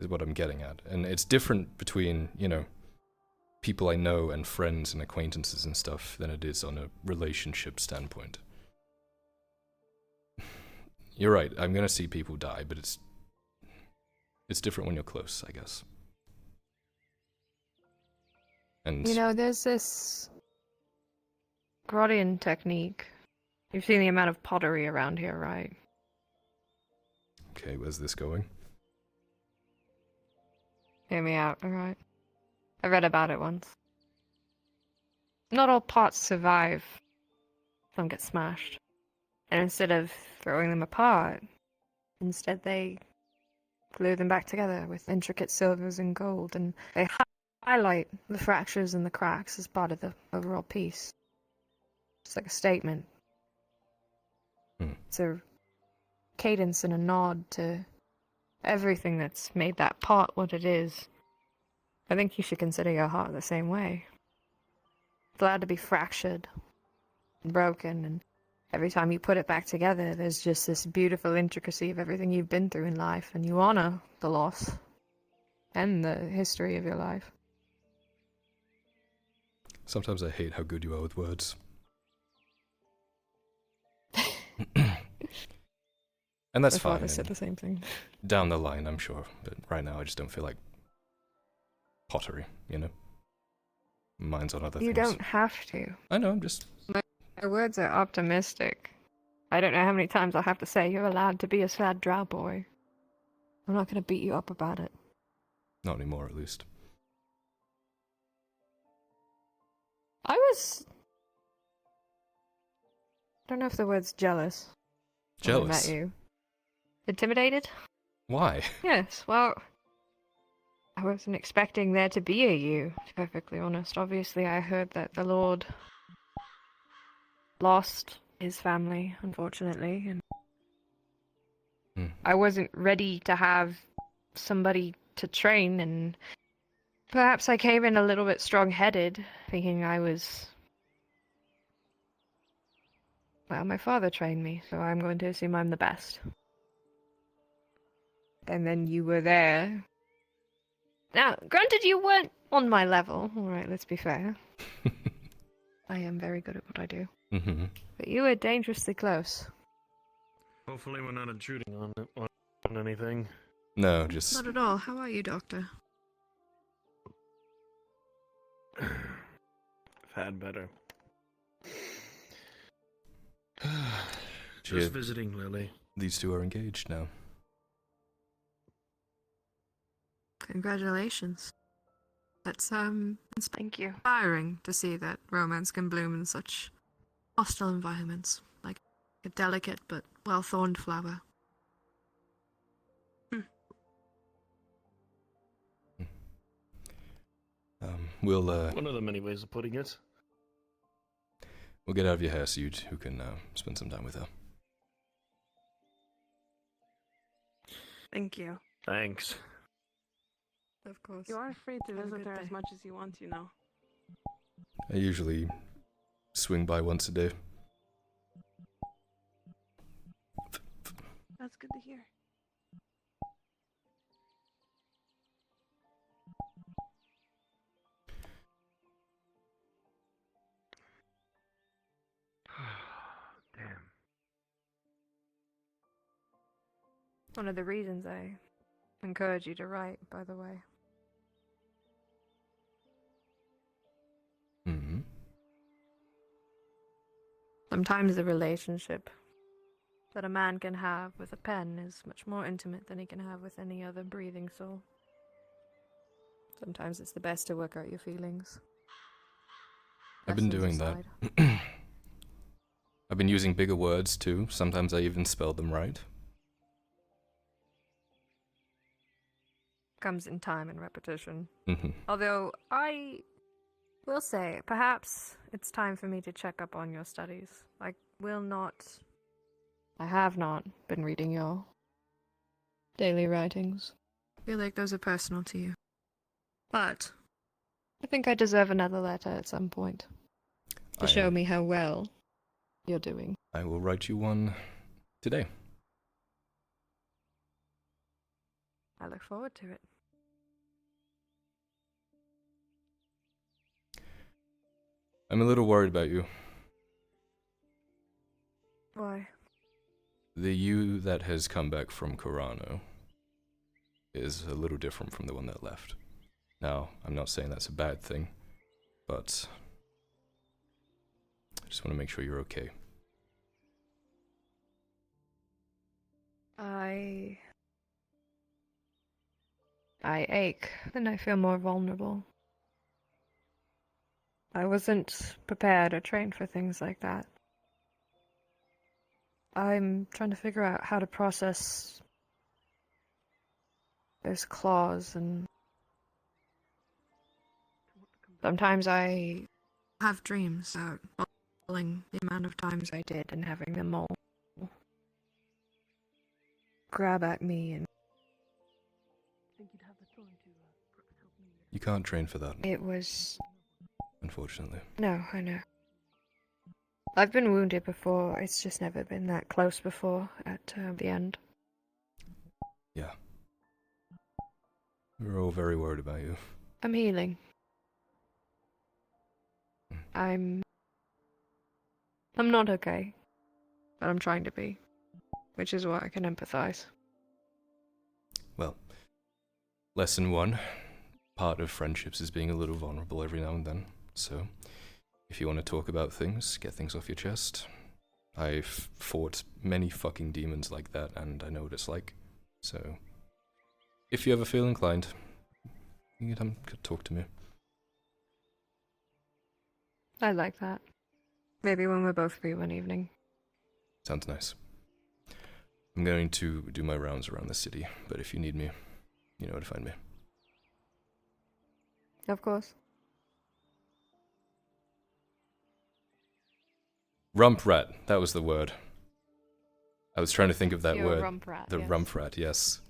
Is what I'm getting at. And it's different between, you know, people I know and friends and acquaintances and stuff than it is on a relationship standpoint. You're right, I'm gonna see people die, but it's different when you're close, I guess. And
You know, there's this Gradian technique. You've seen the amount of pottery around here, right?
okay, where's this going?
Hear me out, alright? I read about it once. Not all pots survive. Some get smashed. And instead of throwing them apart, instead they glue them back together with intricate silvers and gold, and they highlight the fractures and the cracks as part of the overall piece. It's like a statement. It's a cadence and a nod to everything that's made that pot what it is. I think you should consider your heart the same way. It's allowed to be fractured and broken, and every time you put it back together, there's just this beautiful intricacy of everything you've been through in life, and you honor the loss and the history of your life.
Sometimes I hate how good you are with words. And that's
My father
fine.
said the same thing.
Down the line, I'm sure. But right now, I just don't feel like pottery, you know? Mine's on other
You
things.
don't have to.
I know, I'm just...
My words are optimistic. I don't know how many times I'll have to say you're allowed to be a sad drow boy. I'm not gonna beat you up about it.
Not anymore, at least.
I don't know if the word's jealous. when I met
Jealous?
you. Intimidated?
Why?
Yes, well, I wasn't expecting there to be a you, to be perfectly honest. Obviously, I heard that the Lord lost his family, unfortunately, and I wasn't ready to have somebody to train, and perhaps I came in a little bit strong-headed, thinking I was... Well, my father trained me, so I'm going to assume I'm the best. And then you were there. Now, granted you weren't on my level, alright, let's be fair. I am very good at what I do.
Mm-hmm.
But you were dangerously close.
Hopefully, we're not intruding on anything.
No, just...
Not at all. How are you, Doctor?
I've had better.
Just
visiting Lily.
These two are engaged now.
Congratulations. That's,
Thank you.
inspiring to see that romance can bloom in such hostile environments. Like a delicate but well-thorned flower.
We'll
One of the many ways of putting it.
we'll get out of your hair so you two can spend some time with her.
Thank you.
Thanks.
Of course.
You are free to
Have a
visit
good
her
day.
as much as you want, you know.
I usually swing by once a day.
That's good to hear.
Damn.
One of the reasons I encourage you to write, by the way.
Mm-hmm.
Sometimes the relationship that a man can have with a pen is much more intimate than he can have with any other breathing soul. Sometimes it's the best to work out your feelings.
I've been
Lessons
doing
aside.
that. I've been using bigger words too. Sometimes I even spell them right.
Comes in time and repetition.
Mm-hmm.
Although I will say, perhaps it's time for me to check up on your studies. I have not been reading your daily writings. I feel like those are personal to you. But I think I deserve another letter at some point to show me how well you're doing.
I will write you one today.
I look forward to it.
I'm a little worried about you.
Why?
The you that has come back from Corano is a little different from the one that left. Now, I'm not saying that's a bad thing, but I just want to make sure you're okay.
I ache, and I feel more vulnerable. I wasn't prepared or trained for things like that. I'm trying to figure out how to process those claws, and sometimes I have dreams about falling the amount of times I did and having them all grab at me, and
You can't train for that,
it was...
unfortunately.
No, I know. I've been wounded before, it's just never been that close before at the end.
Yeah. We're all very worried about you.
I'm healing. I'm not okay, but I'm trying to be, which is why I can empathize.
Well, lesson 1. Part of friendships is being a little vulnerable every now and then. So, if you want to talk about things, get things off your chest. I've fought many fucking demons like that, and I know what it's like. So, if you ever feel inclined, You can talk to me.
I like that. Maybe when we're both free one evening.
Sounds nice. I'm going to do my rounds around the city, but if you need me, you know where to find me.
Of course.
Rump rat, that was the word. I was trying to think of that
You're a
word.
rump rat,
The
yes.
rump rat, yes.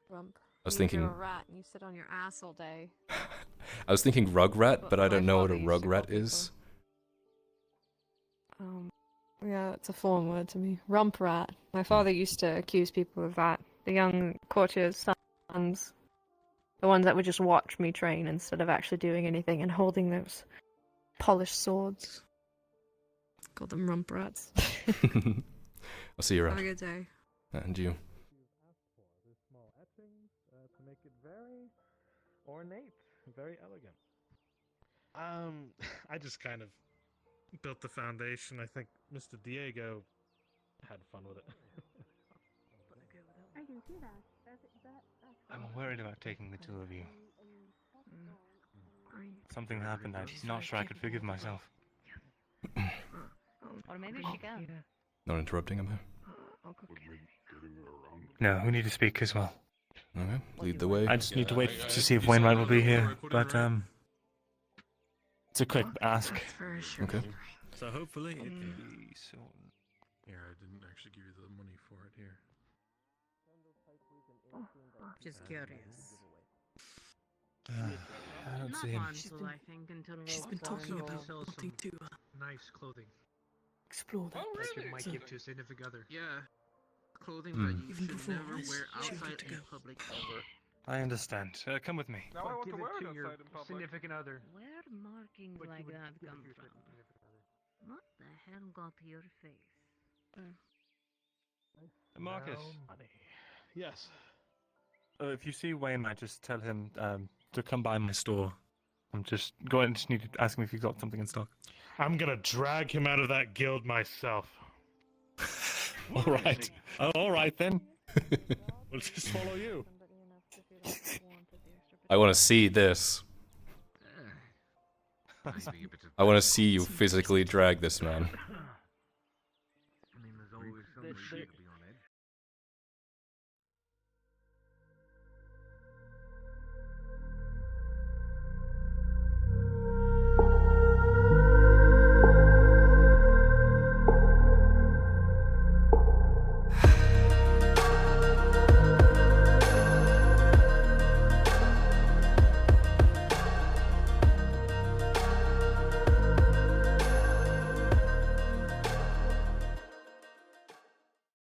Rump.
I was
You're
thinking.
a rat and you sit on your ass all day.
I was thinking rug rat,
What
but I
my
don't know what a
father used
rug
to
rat
call
is.
Yeah, it's a foreign word to me. Rump rat. My father used to accuse people of that. The young courtiers' sons. The ones that would just watch me train instead of actually doing anything and holding those polished swords. Call them rump rats.
I'll see you
Have a
around.
good day.
And you.
These small etchings to make it very ornate, very elegant. I just kind of built the foundation. I think Mr. Diego had fun with it.
I can see that.
I'm worried about taking the two of you. Something happened. I'm not sure I could forgive myself.
Or maybe she can.
Not interrupting, am
No, we need to speak as well.
I? Okay, lead the way.
I just need to wait to see if Wainwright will be here, but it's a quick ask.
Okay.
So hopefully it can
be soon.
Here, I didn't actually give you the money for it here.
Just curious.
I don't see him.
She's been talking about wanting to
Nice clothing
explore that.
that you might give to a significant other.
Yeah. Clothing
Hmm.
that you
Even
should
before
never
this,
wear
she
outside
wanted to
in
go.
public ever.
I understand. Come with me.
Now I want give to wear it to your significant other.
Where markings
But you
like
would
that
give it
come
to your
from?
significant other.
What the hell got to your face?
Marcus.
Money. Yes.
If you see Wainwright, just tell him to come by my store. I'm just going. Just need to ask him if he's got something in stock.
I'm gonna drag him out of that guild myself.
All right. Oh, all right then.
We'll just follow you.
I want to see this. I want to see you physically drag this man.